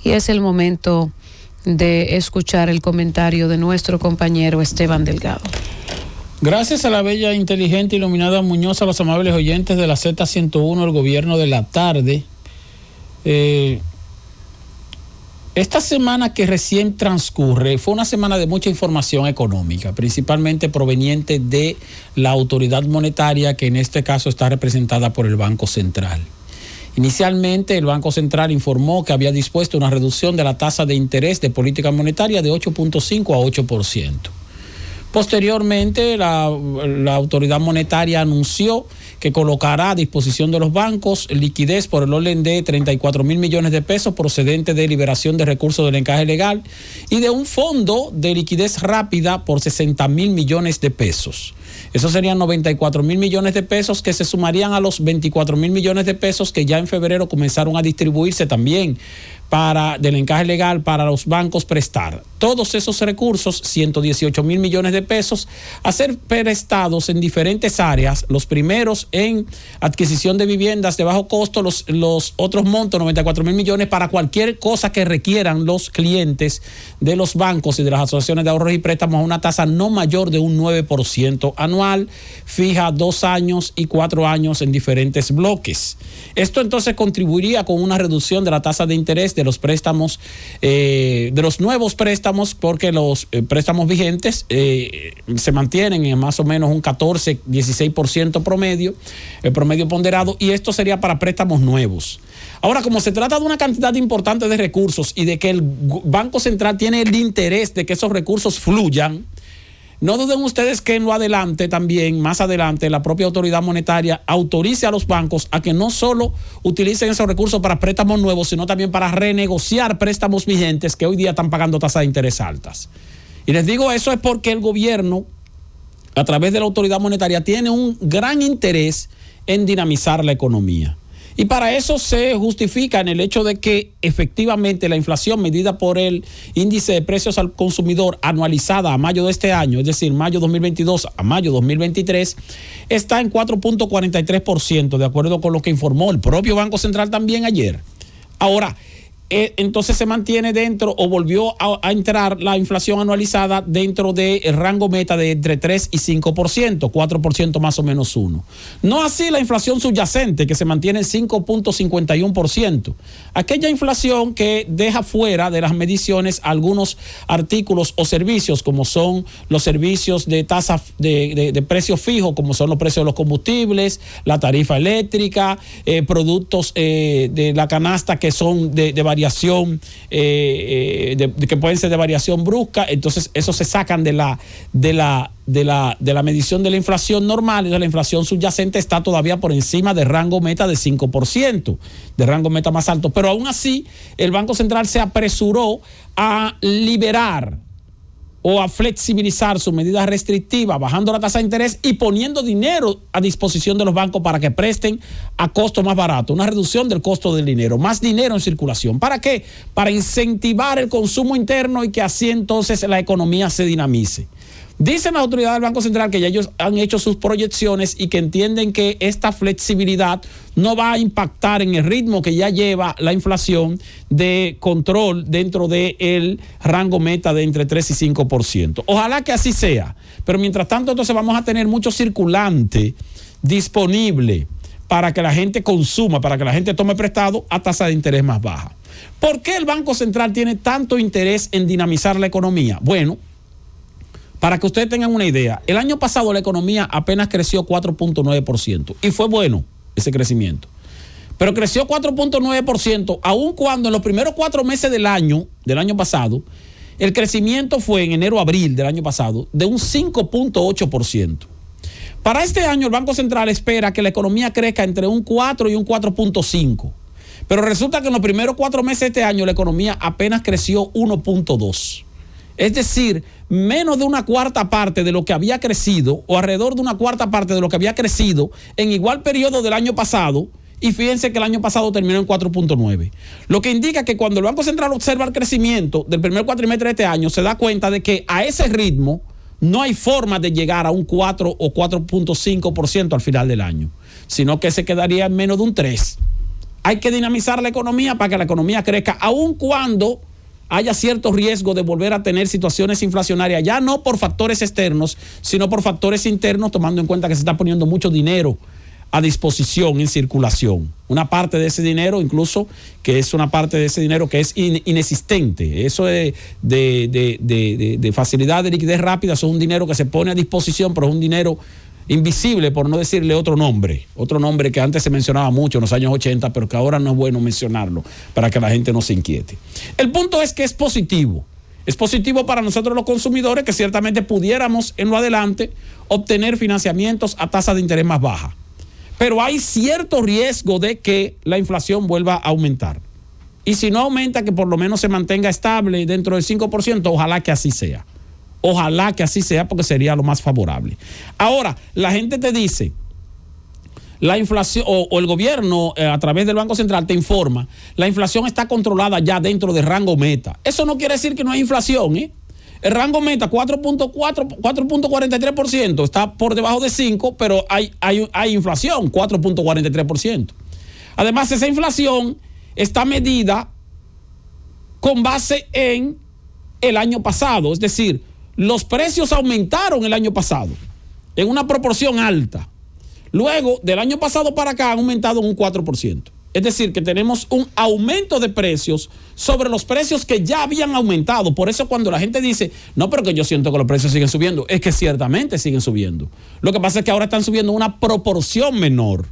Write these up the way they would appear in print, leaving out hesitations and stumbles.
y es el momento de escuchar el comentario de nuestro compañero Esteban Delgado. Gracias a la bella, inteligente, iluminada Muñoz, a los amables oyentes de la Z101, el gobierno de la tarde. Esta semana que recién transcurre fue una semana de mucha información económica, principalmente proveniente de la autoridad monetaria, que en este caso está representada por el Banco Central. Inicialmente, el Banco Central informó que había dispuesto una reducción de la tasa de interés de política monetaria de 8.5 a 8%. Posteriormente, la autoridad monetaria anunció que colocará a disposición de los bancos liquidez por el orden de 34,000 millones de pesos procedente de liberación de recursos del encaje legal y de un fondo de liquidez rápida por 60,000 millones de pesos. Esos serían 94,000 millones de pesos que se sumarían a los 24,000 millones de pesos que ya en febrero comenzaron a distribuirse también del encaje legal para los bancos prestar. Todos esos recursos, 118,000 millones de pesos, a ser prestados en diferentes áreas, los primeros en adquisición de viviendas de bajo costo, los otros montos, 94,000 millones, para cualquier cosa que requieran los clientes de los bancos y de las asociaciones de ahorros y préstamos a una tasa no mayor de un 9% anual, fija 2 años y 4 años en diferentes bloques. Esto entonces contribuiría con una reducción de la tasa de interés de los préstamos, de los nuevos préstamos, porque los préstamos vigentes se mantienen en más o menos un 14-16% promedio, el promedio ponderado, y esto sería para préstamos nuevos. Ahora, como se trata de una cantidad importante de recursos y de que el Banco Central tiene el interés de que esos recursos fluyan, no duden ustedes que en lo adelante también, más adelante, la propia autoridad monetaria autorice a los bancos a que no solo utilicen esos recursos para préstamos nuevos, sino también para renegociar préstamos vigentes que hoy día están pagando tasas de interés altas. Y les digo eso es porque el gobierno, a través de la autoridad monetaria, tiene un gran interés en dinamizar la economía. Y para eso se justifica en el hecho de que efectivamente la inflación medida por el índice de precios al consumidor anualizada a mayo de este año, es decir, mayo 2022 a mayo 2023, está en 4.43%, de acuerdo con lo que informó el propio Banco Central también ayer. Ahora, entonces se mantiene dentro o volvió a entrar la inflación anualizada dentro del rango meta de entre 3 y 5%, 4% más o menos 1. No así la inflación subyacente, que se mantiene en 5.51%. Aquella inflación que deja fuera de las mediciones algunos artículos o servicios, como son los servicios de tasa de precio fijo, como son los precios de los combustibles, la tarifa eléctrica, productos de la canasta que son de variación, que pueden ser de variación brusca. Entonces esos se sacan de la medición de la inflación normal, y la inflación subyacente está todavía por encima del rango meta de 5%, de rango meta más alto. Pero aún así, el Banco Central se apresuró a liberar o a flexibilizar sus medidas restrictivas, bajando la tasa de interés y poniendo dinero a disposición de los bancos para que presten a costo más barato, una reducción del costo del dinero, más dinero en circulación. ¿Para qué? Para incentivar el consumo interno y que así entonces la economía se dinamice. Dicen las autoridades del Banco Central que ya ellos han hecho sus proyecciones y que entienden que esta flexibilidad no va a impactar en el ritmo que ya lleva la inflación de control dentro del rango meta de entre 3 y 5%. Ojalá que así sea, pero mientras tanto entonces vamos a tener mucho circulante disponible para que la gente consuma, para que la gente tome prestado a tasa de interés más baja. ¿Por qué el Banco Central tiene tanto interés en dinamizar la economía? Bueno, para que ustedes tengan una idea, el año pasado la economía apenas creció 4.9% y fue bueno ese crecimiento. Pero creció 4.9%, aun cuando en los primeros 4 meses del año pasado, el crecimiento fue en enero-abril del año pasado de un 5.8%. Para este año el Banco Central espera que la economía crezca entre un 4 y un 4.5%. Pero resulta que en los primeros 4 meses de este año la economía apenas creció 1.2%. Es decir, menos de una cuarta parte de lo que había crecido, o alrededor de una cuarta parte de lo que había crecido en igual periodo del año pasado, y fíjense que el año pasado terminó en 4.9. Lo que indica que cuando el Banco Central observa el crecimiento del primer cuatrimestre de este año, se da cuenta de que a ese ritmo no hay forma de llegar a un 4 o 4.5% al final del año, sino que se quedaría en menos de un 3%. Hay que dinamizar la economía para que la economía crezca, aun cuando haya cierto riesgo de volver a tener situaciones inflacionarias, ya no por factores externos, sino por factores internos, tomando en cuenta que se está poniendo mucho dinero a disposición en circulación. Una parte de ese dinero, incluso, que es una parte de ese dinero que es inexistente. Eso de facilidad de liquidez rápida, eso es un dinero que se pone a disposición, pero es un dinero invisible, por no decirle otro nombre que antes se mencionaba mucho en los años 80, pero que ahora no es bueno mencionarlo para que la gente no se inquiete. El punto es que es positivo. Es positivo para nosotros los consumidores, que ciertamente pudiéramos en lo adelante obtener financiamientos a tasas de interés más bajas. Pero hay cierto riesgo de que la inflación vuelva a aumentar. Y si no aumenta, que por lo menos se mantenga estable dentro del 5%, ojalá que así sea. Ojalá que así sea, porque sería lo más favorable. Ahora, la gente te dice, la inflación, o el gobierno a través del Banco Central te informa, la inflación está controlada ya dentro del rango meta. Eso no quiere decir que no hay inflación, ¿eh? El rango meta 4.43%, está por debajo de 5, pero hay inflación, 4.43%. Además, esa inflación está medida con base en el año pasado, es decir, los precios aumentaron el año pasado en una proporción alta. Luego, del año pasado para acá, han aumentado un 4%. Es decir, que tenemos un aumento de precios sobre los precios que ya habían aumentado. Por eso cuando la gente dice, no, pero que yo siento que los precios siguen subiendo, es que ciertamente siguen subiendo. Lo que pasa es que ahora están subiendo una proporción menor.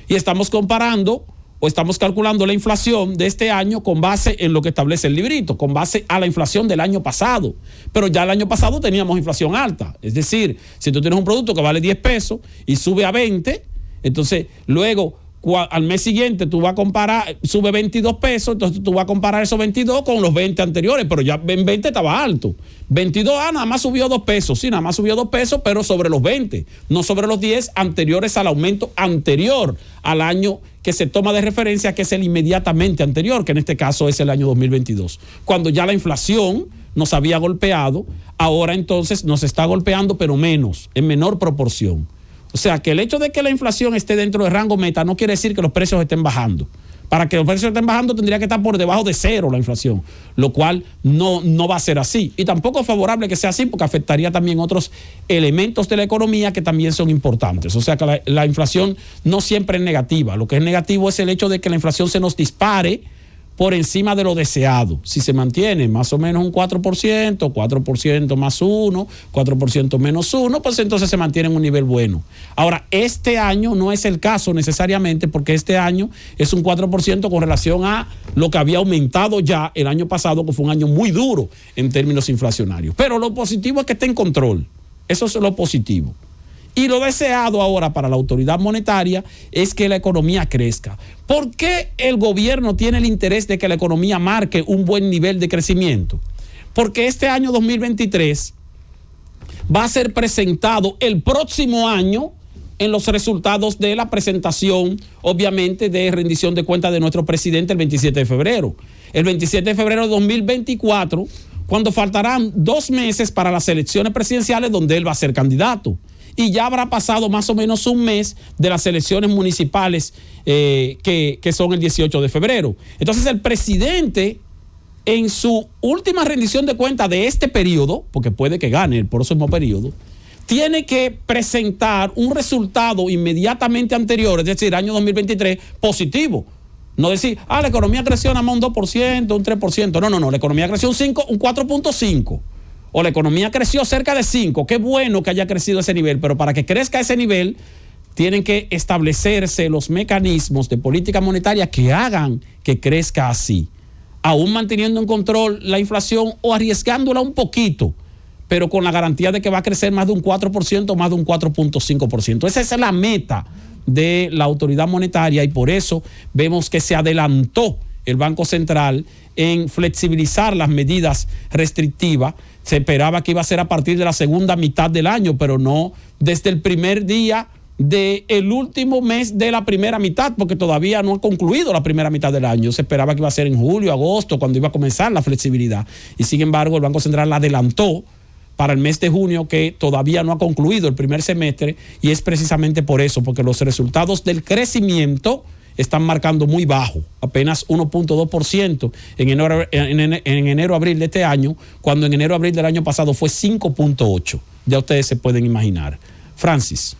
Y estamos comparando o estamos calculando la inflación de este año con base en lo que establece el librito, con base a la inflación del año pasado. Pero ya el año pasado teníamos inflación alta. Es decir, si tú tienes un producto que vale 10 pesos y sube a 20, entonces luego al mes siguiente tú vas a comparar, sube 22 pesos, entonces tú vas a comparar esos 22 con los 20 anteriores, pero ya en 20 estaba alto. 22, nada más subió 2 pesos, sí, nada más subió 2 pesos, pero sobre los 20, no sobre los 10 anteriores al aumento anterior al año que se toma de referencia, que es el inmediatamente anterior, que en este caso es el año 2022. Cuando ya la inflación nos había golpeado, ahora entonces nos está golpeando, pero menos, en menor proporción. O sea, que el hecho de que la inflación esté dentro del rango meta no quiere decir que los precios estén bajando. Para que los precios estén bajando tendría que estar por debajo de cero la inflación, lo cual no va a ser así. Y tampoco es favorable que sea así, porque afectaría también otros elementos de la economía que también son importantes. O sea, que la inflación no siempre es negativa. Lo que es negativo es el hecho de que la inflación se nos dispare por encima de lo deseado. Si se mantiene más o menos un 4%, 4% más 1, 4% menos 1, pues entonces se mantiene en un nivel bueno. Ahora, este año no es el caso necesariamente, porque este año es un 4% con relación a lo que había aumentado ya el año pasado, que fue un año muy duro en términos inflacionarios. Pero lo positivo es que esté en control. Eso es lo positivo. Y lo deseado ahora para la autoridad monetaria es que la economía crezca. ¿Por qué el gobierno tiene el interés de que la economía marque un buen nivel de crecimiento? Porque este año 2023 va a ser presentado el próximo año en los resultados de la presentación, obviamente, de rendición de cuentas de nuestro presidente el 27 de febrero. El 27 de febrero de 2024, cuando faltarán 2 meses para las elecciones presidenciales donde él va a ser candidato. Y ya habrá pasado más o menos un mes de las elecciones municipales que son el 18 de febrero. Entonces el presidente, en su última rendición de cuentas de este periodo, porque puede que gane el próximo periodo, tiene que presentar un resultado inmediatamente anterior, es decir, año 2023, positivo. No decir, la economía creció nada más un 2%, un 3%. No, la economía creció un 4.5%. O la economía creció cerca de 5, qué bueno que haya crecido ese nivel, pero para que crezca ese nivel, tienen que establecerse los mecanismos de política monetaria que hagan que crezca así, aún manteniendo en control la inflación o arriesgándola un poquito, pero con la garantía de que va a crecer más de un 4%, más de un 4.5%. Esa es la meta de la autoridad monetaria y por eso vemos que se adelantó el Banco Central en flexibilizar las medidas restrictivas. Se esperaba que iba a ser a partir de la segunda mitad del año, pero no desde el primer día del último mes de la primera mitad, porque todavía no ha concluido la primera mitad del año. Se esperaba que iba a ser en julio, agosto, cuando iba a comenzar la flexibilidad. Y sin embargo, el Banco Central la adelantó para el mes de junio, que todavía no ha concluido el primer semestre, y es precisamente por eso, porque los resultados del crecimiento están marcando muy bajo, apenas 1.2% en enero-abril de este año, cuando en enero-abril del año pasado fue 5.8%. Ya ustedes se pueden imaginar. Francis.